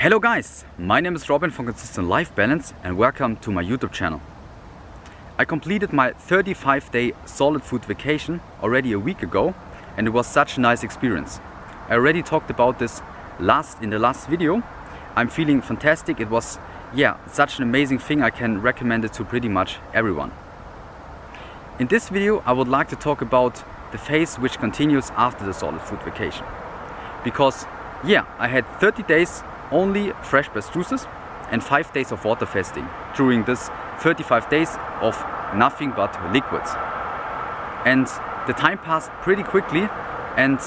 Hello guys, my name is Robin from Consistent Life Balance and welcome to my YouTube channel. I completed my 35-day solid food vacation already a week ago and it was such a nice experience. I already talked about this in the last video. I'm feeling fantastic. It was such an amazing thing. I can recommend it to pretty much everyone. In this video I would like to talk about the phase which continues after the solid food vacation. Because I had 30 days only fresh pressed juices and 5 days of water fasting during this 35 days of nothing but liquids. And the time passed pretty quickly and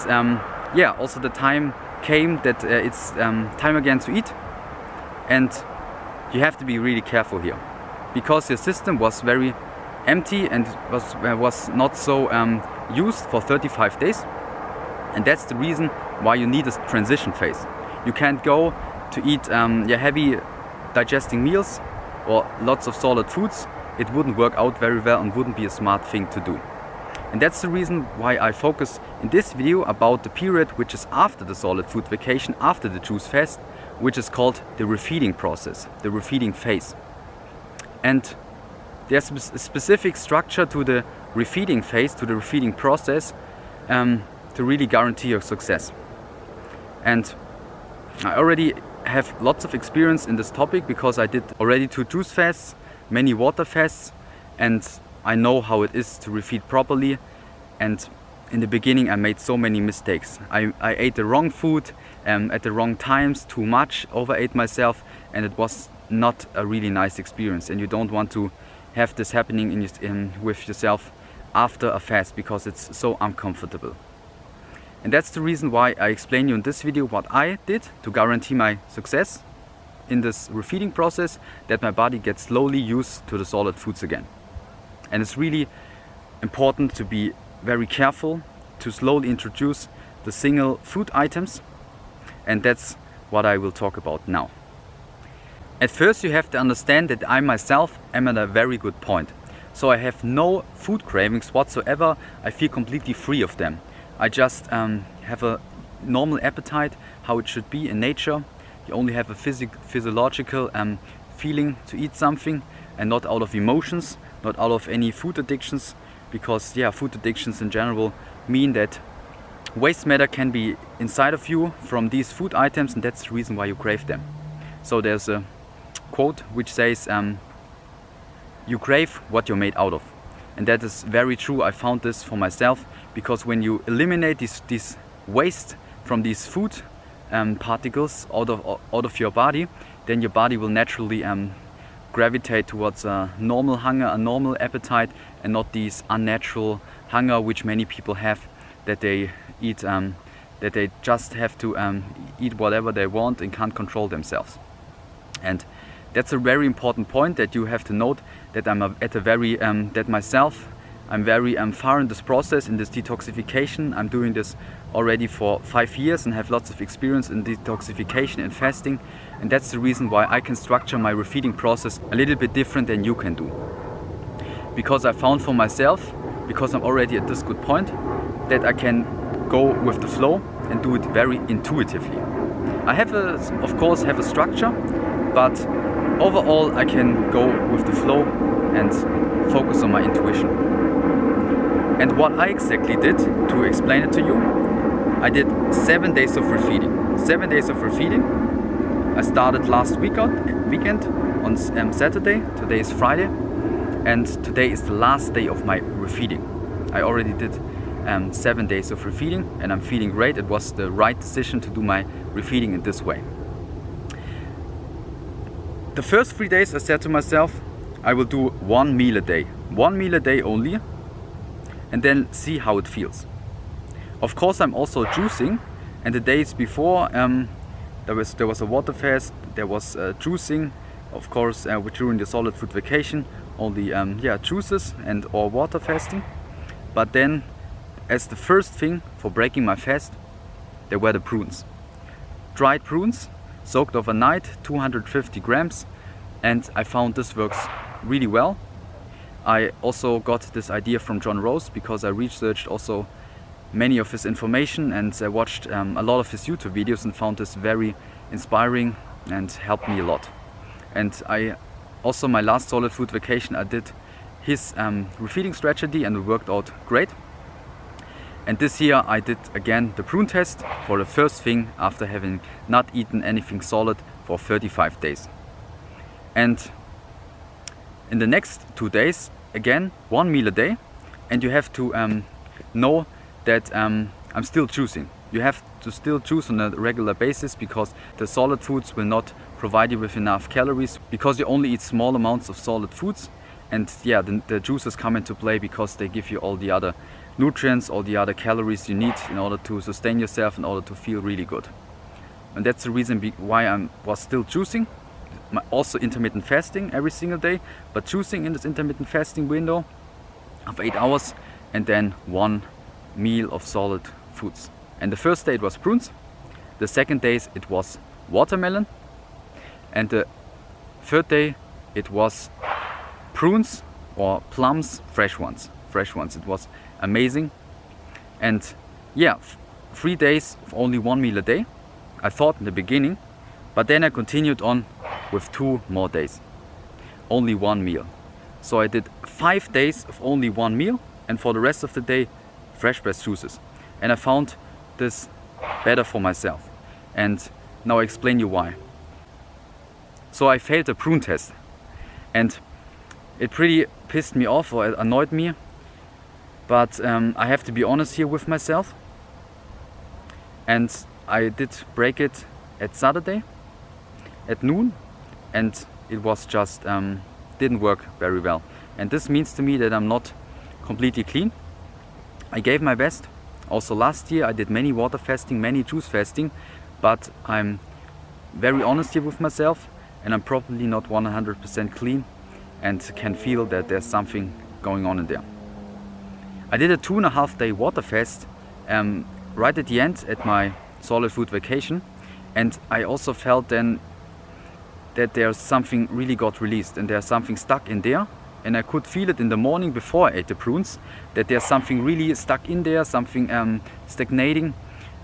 also the time came that it's time again to eat, and you have to be really careful here because your system was very empty and was not so used for 35 days, and that's the reason why you need a transition phase. You can't go to eat heavy digesting meals or lots of solid foods. It wouldn't work out very well and wouldn't be a smart thing to do. And that's the reason why I focus in this video about the period which is after the solid food vacation, after the juice fast, which is called the refeeding process, the refeeding phase. And there's a specific structure to the refeeding phase, to the refeeding process, to really guarantee your success. And I already have lots of experience in this topic because I did already 2 juice fasts, many water fasts, and I know how it is to refeed properly. And in the beginning I made so many mistakes. I ate the wrong food at the wrong times, too much, overate myself, and it was not a really nice experience. And you don't want to have this happening with yourself after a fast because it's so uncomfortable. And that's the reason why I explain you in this video what I did to guarantee my success in this refeeding process, that my body gets slowly used to the solid foods again. And it's really important to be very careful to slowly introduce the single food items, and that's what I will talk about now. At first you have to understand that I myself am at a very good point. So I have no food cravings whatsoever. I feel completely free of them. I just have a normal appetite, how it should be in nature. You only have a physiological feeling to eat something, and not out of emotions, not out of any food addictions, because food addictions in general mean that waste matter can be inside of you from these food items, and that's the reason why you crave them. So there's a quote which says, you crave what you're made out of. And that is very true. I found this for myself, because when you eliminate this waste from these food particles out of your body, then your body will naturally gravitate towards a normal hunger, a normal appetite, and not these unnatural hunger which many people have, that they eat, that they just have to eat whatever they want and can't control themselves. And that's a very important point that you have to note, that I'm very far in this process, in this detoxification. I'm doing this already for 5 years and have lots of experience in detoxification and fasting. And that's the reason why I can structure my refeeding process a little bit different than you can do. Because I found for myself, because I'm already at this good point, that I can go with the flow and do it very intuitively. I of course have a structure, but overall I can go with the flow and focus on my intuition. And what I exactly did, to explain it to you, I did 7 days of refeeding. 7 days of refeeding. I started last weekend on Saturday. Today is Friday, and today is the last day of my refeeding. I already did 7 days of refeeding and I'm feeling great. It was the right decision to do my refeeding in this way. The first 3 days I said to myself, I will do 1 meal a day. 1 meal a day only, and then see how it feels. Of course I'm also juicing, and the days before there was a water fast, there was juicing, of course during the solid food vacation, only juices and or water fasting. But then as the first thing for breaking my fast, there were the prunes. Dried prunes, soaked overnight, 250 grams, and I found this works really well. I also got this idea from John Rose because I researched also many of his information and I watched a lot of his YouTube videos and found this very inspiring and helped me a lot. And I also, my last solid food vacation, I did his refeeding strategy and it worked out great. And this year I did again the prune test for the first thing after having not eaten anything solid for 35 days. And in the next 2 days, again, 1 meal a day. And you have to know that I'm still choosing. You have to still choose on a regular basis because the solid foods will not provide you with enough calories because you only eat small amounts of solid foods. And yeah, the juices come into play because they give you all the other nutrients, all the other calories you need in order to sustain yourself, in order to feel really good. And that's the reason why I was still choosing. Also intermittent fasting every single day, but choosing in this intermittent fasting window of 8 hours and then 1 meal of solid foods. And the first day it was prunes, the second day it was watermelon, and the third day it was prunes or plums, fresh ones. It was amazing. And yeah, 3 days of only 1 meal a day, I thought in the beginning, but then I continued on with 2 more days, only 1 meal. So I did 5 days of only 1 meal, and for the rest of the day fresh pressed juices. And I found this better for myself, and now I explain you why. So I failed the prune test, and it pretty pissed me off or annoyed me, but I have to be honest here with myself, and I did break it at Saturday at noon, and it was just didn't work very well. And this means to me that I'm not completely clean. I gave my best. Also last year I did many water fasting, many juice fasting, but I'm very honest here with myself, and I'm probably not 100% clean and can feel that there's something going on in there. I did a 2.5 day water fast right at the end at my solid food vacation, and I also felt then that there's something really got released and there's something stuck in there, and I could feel it in the morning before I ate the prunes, that there's something really stuck in there, something stagnating,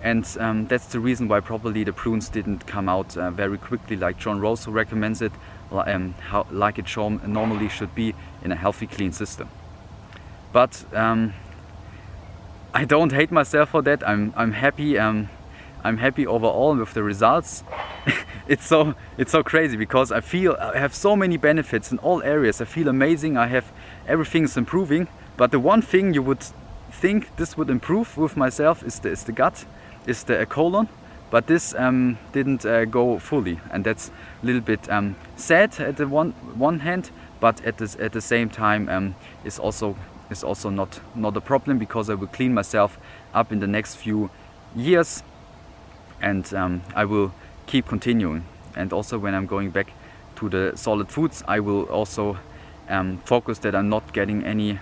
and that's the reason why probably the prunes didn't come out very quickly like John Rosso recommends it, like it normally should be in a healthy, clean system. But I don't hate myself for that. I'm happy. I'm happy overall with the results. It's so crazy because I feel I have so many benefits in all areas. I feel amazing. Everything's improving. But the one thing you would think this would improve with myself is the gut, is the colon. But this didn't go fully, and that's a little bit sad at the one hand. But at the same time, is also not a problem because I will clean myself up in the next few years, and I will keep continuing. And also when I'm going back to the solid foods, I will also focus that I'm not getting any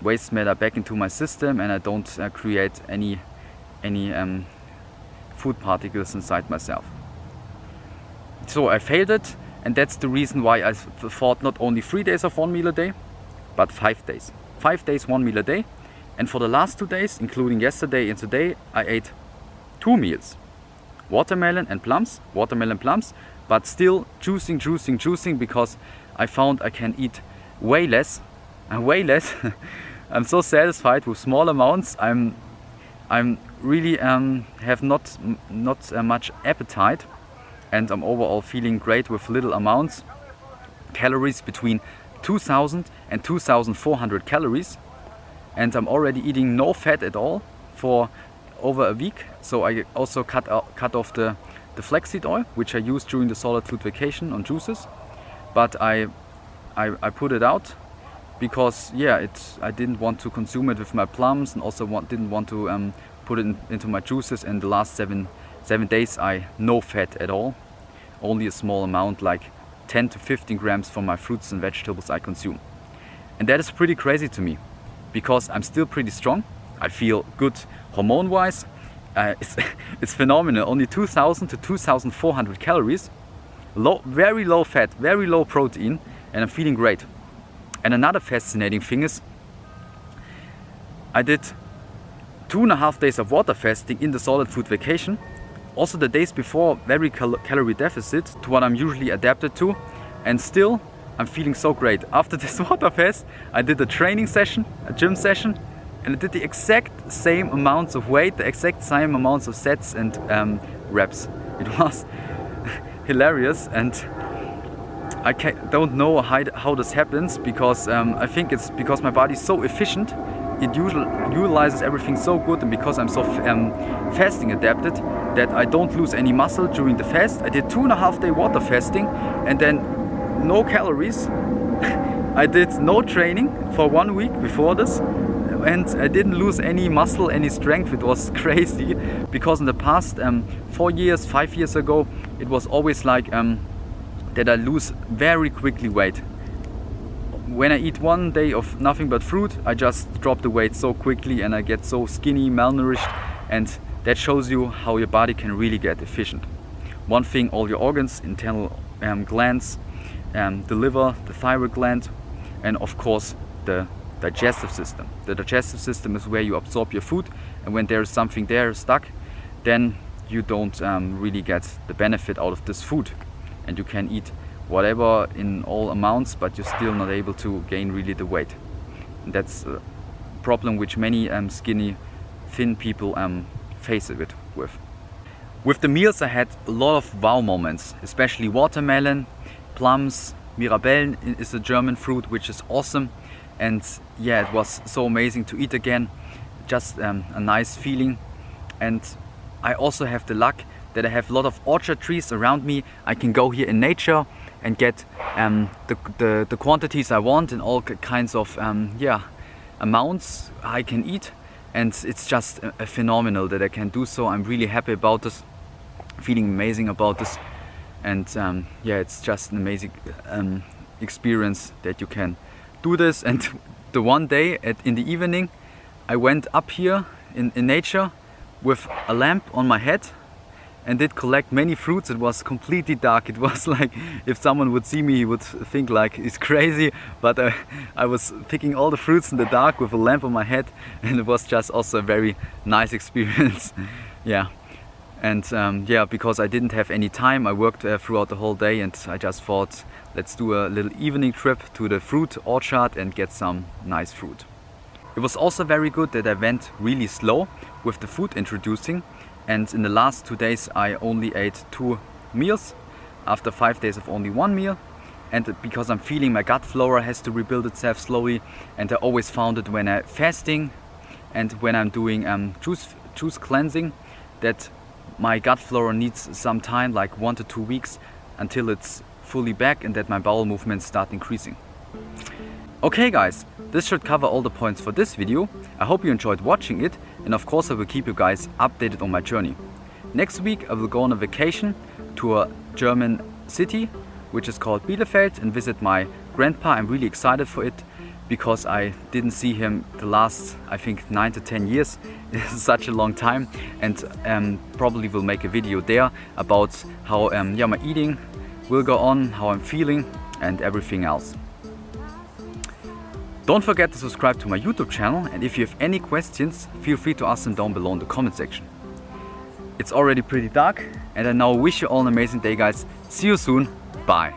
waste matter back into my system, and I don't create any food particles inside myself. So I failed it, and that's the reason why I thought not only 3 days of 1 meal a day, but 5 days. 5 days, 1 meal a day. And for the last 2 days, including yesterday and today, I ate 2 meals. Watermelon plums, but still juicing because I found I can eat way less. I'm so satisfied with small amounts. I'm really have not much appetite, and I'm overall feeling great with little amounts. Calories between 2000 and 2400 calories, and I'm already eating no fat at all for over a week. So I also cut off the flaxseed oil, which I used during the solid food vacation on juices, but I put it out because I didn't want to consume it with my plums, and also didn't want to put it into my juices. And the last seven days I no fat at all, only a small amount, like 10 to 15 grams from my fruits and vegetables I consume. And that is pretty crazy to me because I'm still pretty strong. I feel good hormone wise. It's phenomenal. Only 2000 to 2400 calories, very low fat, very low protein, and I'm feeling great. And another fascinating thing is I did 2.5 days of water fasting in the solid food vacation, Also the days before, very calorie deficit to what I'm usually adapted to, and still I'm feeling so great. After this water fast, I did a training session, a gym session, and I did the exact same amounts of weight, the exact same amounts of sets and reps. It was hilarious, and I don't know how this happens, because I think it's because my body's so efficient. It utilizes everything so good, and because I'm so fasting adapted, that I don't lose any muscle during the fast. I did 2.5 day water fasting, and then no calories. I did no training for 1 week before this, and I didn't lose any muscle, any strength. It was crazy, because in the past 4 years, 5 years ago, it was always like that I lose very quickly weight. When I eat 1 day of nothing but fruit, I just drop the weight so quickly and I get so skinny, malnourished, and that shows you how your body can really get efficient. One thing, all your organs, internal glands, the liver, the thyroid gland, and of course the digestive system. The digestive system is where you absorb your food, and when there is something there stuck, then you don't really get the benefit out of this food, and you can eat whatever in all amounts, but you're still not able to gain really the weight. And that's a problem which many skinny, thin people face it with. With the meals I had a lot of wow moments, especially watermelon, plums, Mirabellen is a German fruit which is awesome, and yeah, it was so amazing to eat again, just a nice feeling. And I also have the luck that I have a lot of orchard trees around me. I can go here in nature and get the quantities I want in all kinds of amounts I can eat, and it's just a phenomenal that I can do so. I'm really happy about this, feeling amazing about this, and yeah, it's just an amazing experience that you can do this. And the one day in the evening, I went up here in nature with a lamp on my head and did collect many fruits. It was completely dark. It was like, if someone would see me, he would think like he's crazy, but I was picking all the fruits in the dark with a lamp on my head, and it was just also a very nice experience. Yeah, and yeah, because I didn't have any time, I worked throughout the whole day, and I just thought, let's do a little evening trip to the fruit orchard and get some nice fruit. It was also very good that I went really slow with the food introducing, and in the last 2 days I only ate 2 meals after 5 days of only 1 meal. And because I'm feeling my gut flora has to rebuild itself slowly, and I always found it when I'm fasting and when I'm doing juice cleansing, that my gut flora needs some time, like 1 to 2 weeks, until it's fully back and that my bowel movements start increasing. Okay guys, this should cover all the points for this video. I hope you enjoyed watching it, and of course I will keep you guys updated on my journey. Next week I will go on a vacation to a German city which is called Bielefeld and visit my grandpa. I'm really excited for it because I didn't see him the last, I think, 9 to 10 years. It's such a long time, and probably will make a video there about how yeah, my eating will go on, how I'm feeling and everything else. Don't forget to subscribe to my YouTube channel, and if you have any questions, feel free to ask them down below in the comment section. It's already pretty dark, and I now wish you all an amazing day guys. See you soon, bye.